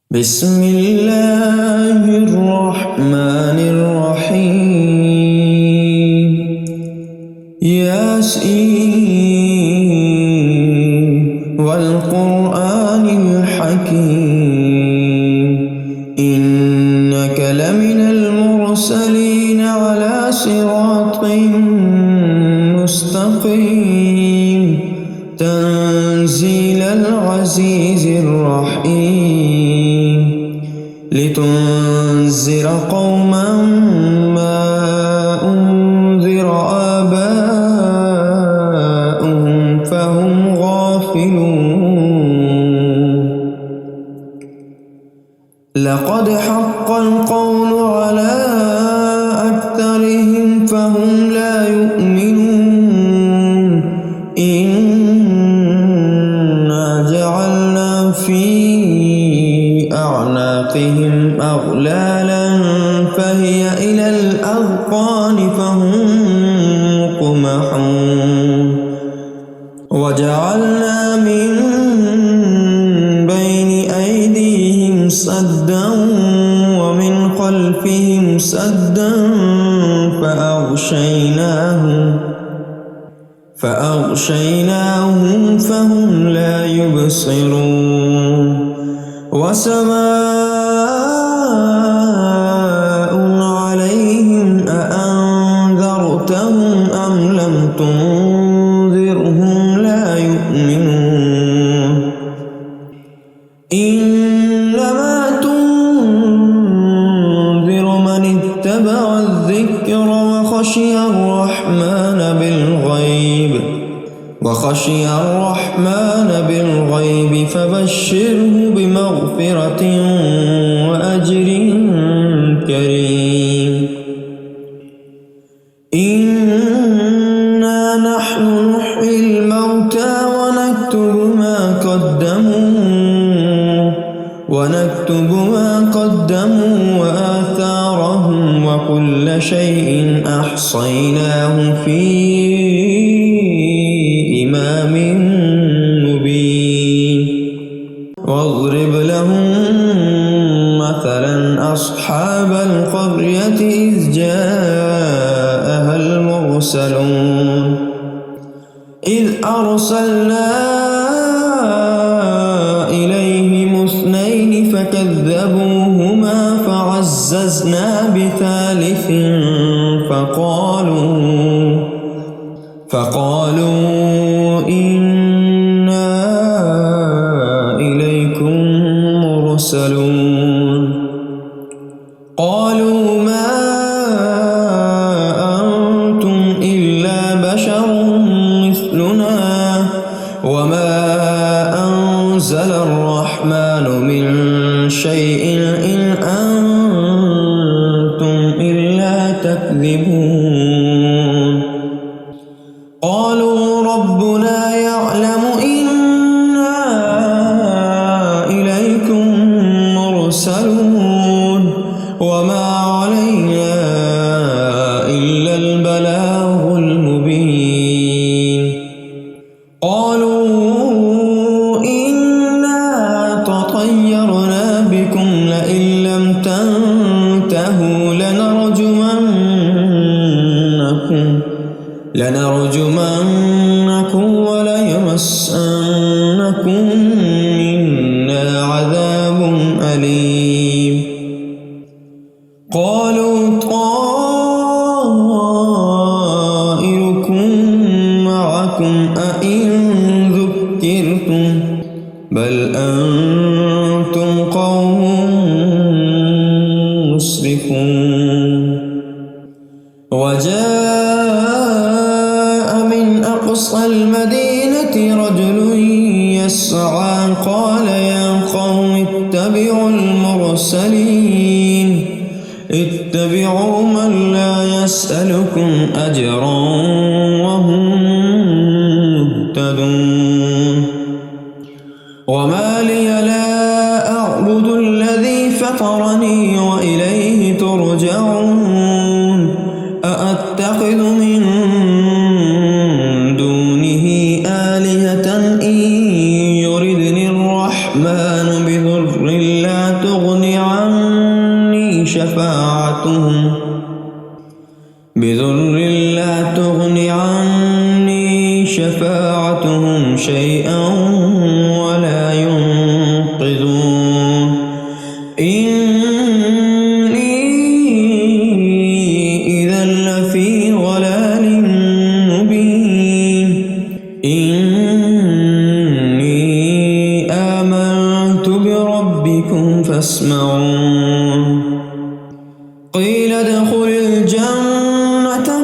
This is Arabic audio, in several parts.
بسم الله الرحمن الرحيم. ياسين والقرآن الحكيم إنك لمن المرسلين على صراط مستقيم تنزيل العزيز الرحيم لتنذر قوما ما أنذر آباؤهم فهم غافلون. لقد حق القول على أكثرهم فهم لا يؤمنون. إنا جعلنا في أعناقهم أغلالا فهي إلى الأذقان فهم مقمحون. وجعلنا من بين أيديهم سدا ومن خلفهم سدا فأغشيناهم فهم لا يبصرون. وسواء عليهم أأنذرتهم أم لم تنذرهم لا يؤمنون. إنما تنذر من اتبع الذكر وخشي الرحمن بالغيب فبشره بمغفرة وأجر كريم. إنا نحن نحيي الموتى ونكتب ما قدموا وآثارهم وكل شيء أحصيناه في إمام مبين. واضرب لهم مثلا أصحاب القرية إذ جاءها المرسلون إذ أرسلنا إليهم اثنين فكذبوهما فعززنا بثالث فقالوا إنا إليكم مرسلون. قالوا ما أنتم إلا بشر مثلنا وما أنزل الرحمن من شيء إن أنتم إلا تكذبون. قالوا ربنا يعلم إنا إليكم مرسلون وما علينا إلا البلاغ المبين. قالوا إنا تطيرنا بكم لئن لم تنتهوا لنرجمنكم وليمسنكم منا عذاب أليم. قالوا طائركم معكم أئن ذكرتم بل أنتم قوم مسرفون. وجاء من أقصى المدينة رجل يسعى قال يا قوم اتبعوا المرسلين اتبعوا من لا يسألكم أجرا وهم مهتدون. وما لي لا أعبد الذي فطرني وإليه ترجعون. أأتخذ من دونه آلهة إن يردني الرحمن بضر لا لا تغني عني شفاعتهم شيئا ولا ينقذون إني إذا لفي ضلال مبين إني آمنت بربكم فاسمعون قيل ادخل الجنة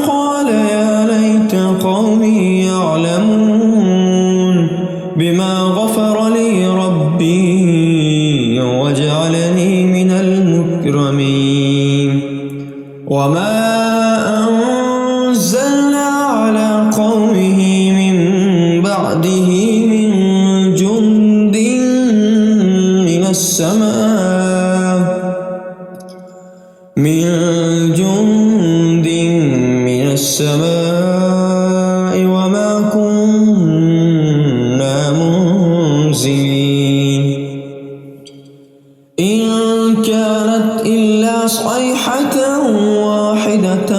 قال يا ليت قومي يعلمون بما غفر لي ربي وجعلني من المكرمين وما أنزلنا على قومه من بعده من جند من السماء وما كنا منزلين إن كانت إلا صيحة واحدة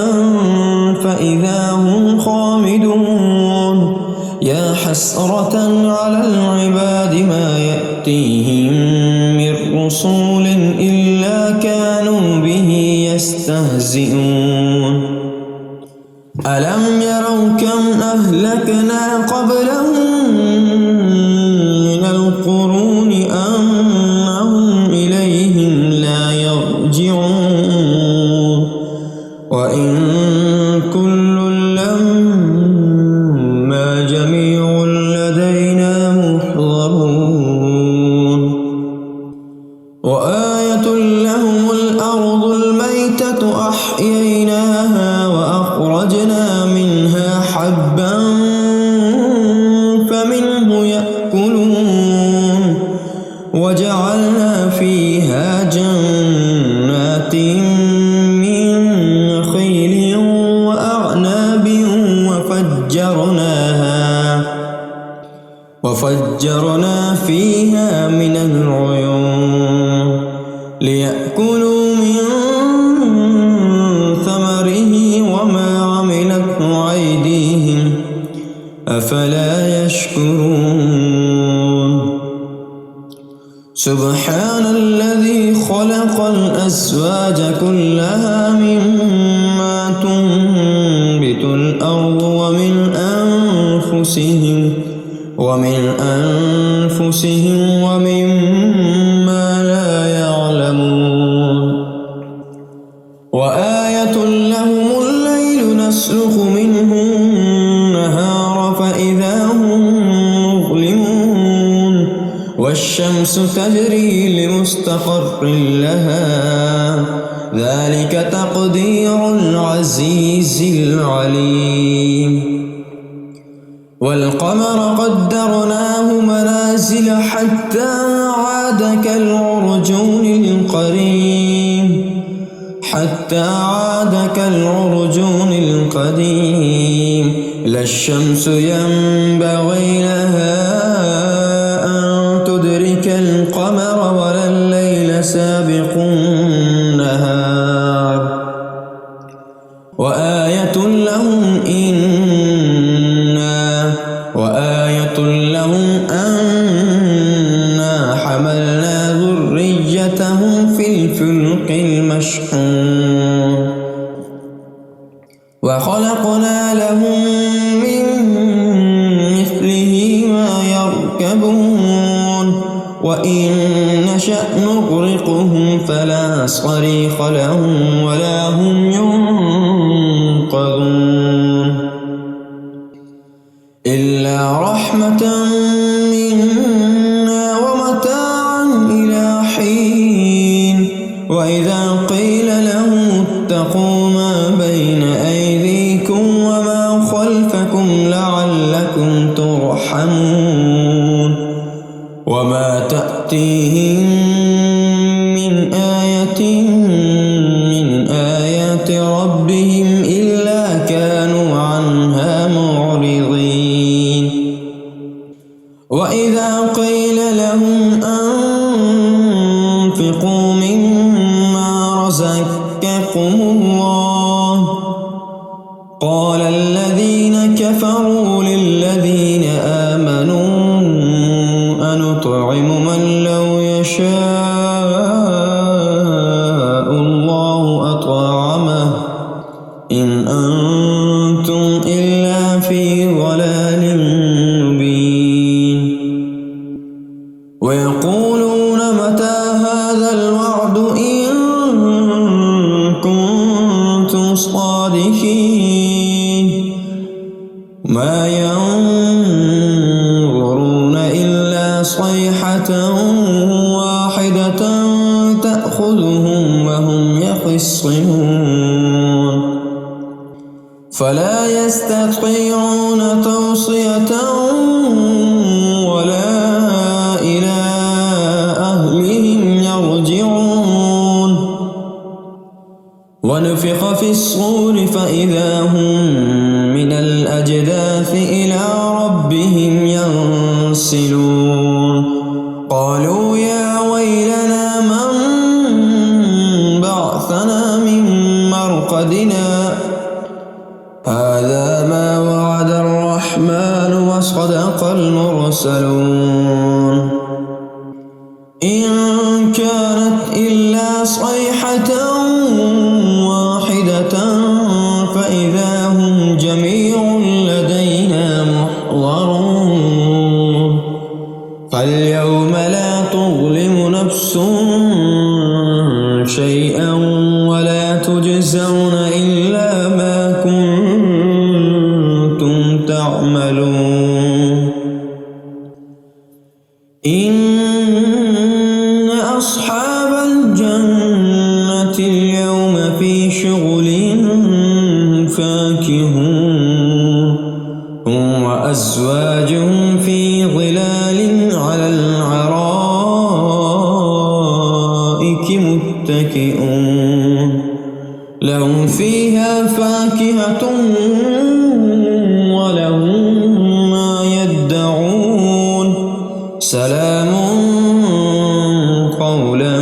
فإذا هم خامدون يا حسرة على العباد ما يأتيهم من رسول إلا كانوا به يستهزئون ألم يروا كم أهلكنا قبلهم من القرون أنهم إليهم لا يرجعون وإن كل لما جميع لدينا محضرون وآية لهم الأرض الميتة أحييناها وأخرجنا منها حبا فمنه يأكلون وجعلنا فيها جنات من نخيل وأعناب وفجرنا فيها من العيون ليأكلوا من ثمره وما عملته أيديهم أفلا يشكرون سبحان الذي خلق الأزواج كلها مما تنبت الأرض ومن أنفسهم ومما لا يعلمون وآية لهم الليل نسلخ منه النهار فإذا هم مظلمون والشمس تجري لمستقر لها ذلك تقدير العزيز العليم والقمر قدرناه منازل حتى عاد كالعرجون القديم لا الشمس ينبغي لها أن تدرك القمر ولا الليل سابق النهار وآية لهم أنا حملنا ذريتهم في الفلك المشحون وخلقنا لهم من مثله ما يركبون وإن نشأ نغرقهم فلا صريخ لهم ولا هم ينقذون إلا رحمة منا ومتاعا إلى حين وإذا قيل لهم اتقوا ما بين أيديكم وما خلفكم لعلكم ترحمون وما تأتيهم من آية من آيات ربهم إلا كانوا عنها معرضين أنفقوا مما رزقكم الله. قال الذين كفروا للذين آمنوا أنطعم من لو يشاء الله أطعمه إن أنتم إلا في ضلال مبين. ويقولون متى هذا الوعد إن كنتم صادقين. ما ينظرون إلا صيحة واحدة تأخذهم وهم يخصمون فلا يستطيعون توصية ولا إلى أهلهم يرجعون. ونفخ في الصور فإذا هم من الأجداث إلى ربهم ينسلون. قالوا يا ويلنا من بعثنا من مرقدنا هذا ما وعد الرحمن وصدق المرسلون. إن كانت إلا صيحة واحدة فإذا هم جميع لدينا محضرون. فاليوم لا تظلم نفس شيئا ولا تجزون إلا ما كنتم تعملون. إن أصحاب الجنة اليوم في شغل فاكهون هم وأزواجهم في ظلال على الأرائك متكئون. لهم فيها فاكهة ولهم ما يدعون. سلام قولا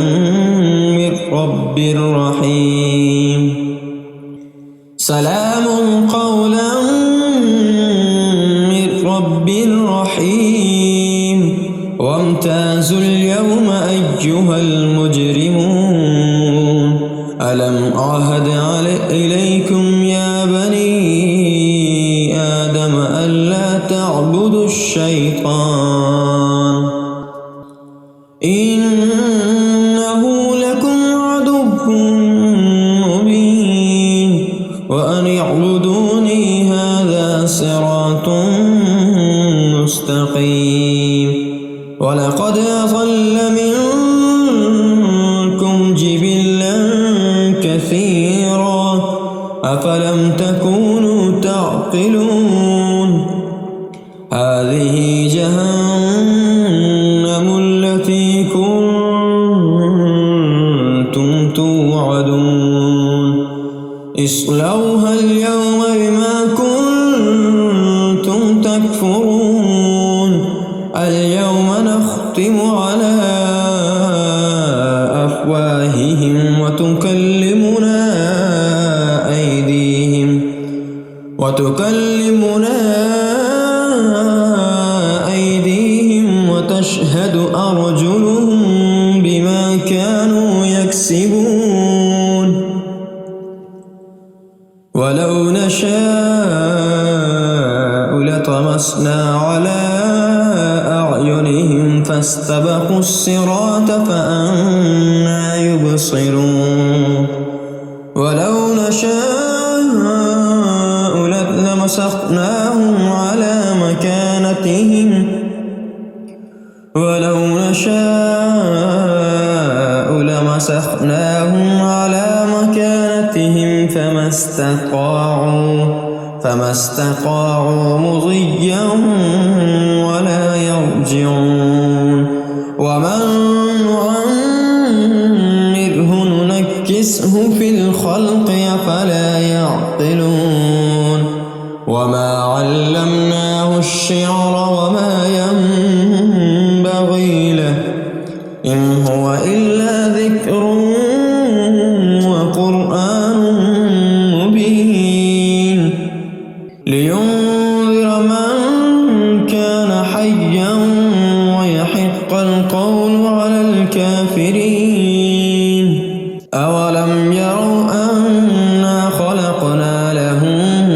من رب رحيم. سلام قولا من رب رحيم. وامتازوا اليوم أيها المجرمون. ألم أعهد إليكم يا بني آدم ألا تعبدوا الشيطان إنه لكم عدو مبين. وأن اعبدوني هذا صراط مستقيم. ولقد أضل منكم جبلا كثيرا أفلم تكونوا تعقلون. هذه جهنم التي كنتم توعدون. اصلوها اليوم بما كنتم تكفرون. اليوم نختم على أفواههم وتكلمنا أيديهم وتشهد أرجلهم بما كانوا يكسبون. ولو نشاء لطمسنا على أعينهم فاستبقوا الصراط فأنى يبصرون. ولو نشاء لمسخناهم على مكانتهم فما استطاعوا مضيا ولا يرجعون. ومن نعمره ننكسه في الخلق أفلا يعقلون. وما علمناه الشعر وما ينبغي له إن هو إلا ذكر أولم يروا أنا خلقنا لهم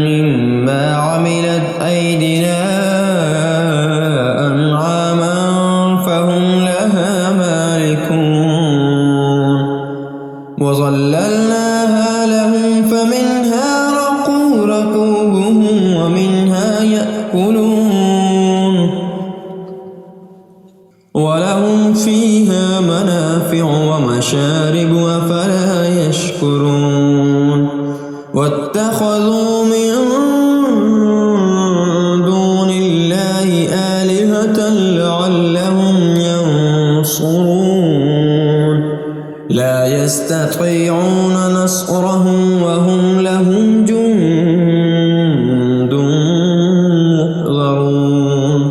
مما عملت أيدينا أنعاما فهم لها مالكون وظللناها لهم فمنها ركوبهم ومنها يأكلون ولهم فيها منافع ومشارب أفلا يشكرون واتخذوا من دون الله آلهة لعلهم ينصرون لا يستطيعون نصرهم وهم لهم جند محضرون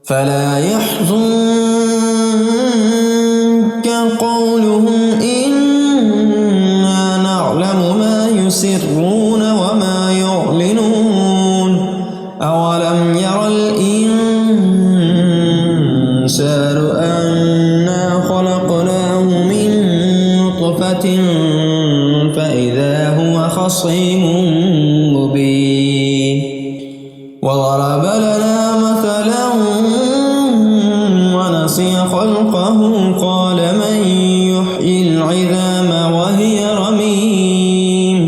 فلا يحزنك قولهم إنا نعلم ما يسرون وما يعلنون أولم ير الإنسان أنا خلقناه من نطفة فإذا هو خصيم مبين وضرب لنا مثلا ونسي خلقه قال من يحيي العظام وهي رميم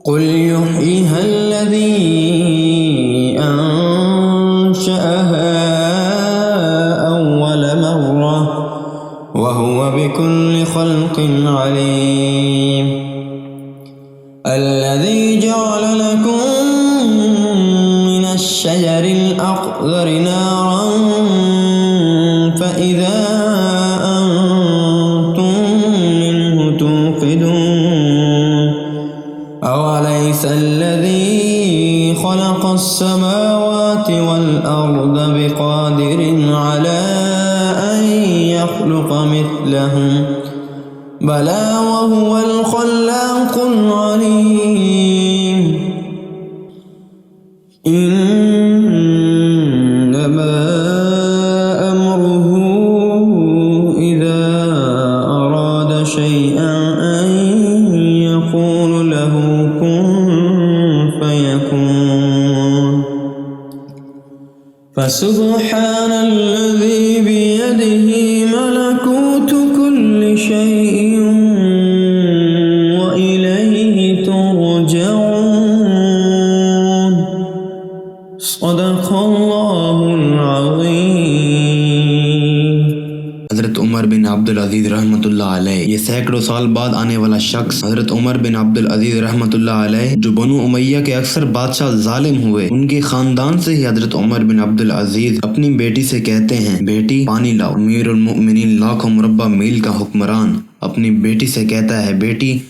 قل يحييها الذي أنشأها أول مرة وهو بكل خلق عليم الذي جعل لكم من الشجر الأخضر نارا فإذا أنتم منه توقدون أوليس الذي خلق السماوات والأرض بقادر على أن يخلق مثلهم بلى وهو الخلاق العليم إنما أمره إذا أراد شيئا أن يقول له كن فيكون فسبحان الذي بيده ملكوت كل شيء وإليه ترجعون صدق الله العظيم। हज़रत उमर बिन अब्दुल अजीज़ रहमतुल्लाह अलैह, ये सैकड़ों साल बाद आने वाला शख्स हज़रत उमर बिन अब्दुल अजीज़ रहमतुल्लाह अलैह, जो बनु उमैया के अक्सर बादशाह जालिम हुए, उनके खानदान से ही हज़रत उमर बिन अब्दुल अजीज़ अपनी बेटी से कहते हैं, बेटी पानी लाओ। अमीरुल मोमिनीन लाखों मुरब्बा मील का हुक्मरान अपनी बेटी से कहता है, बेटी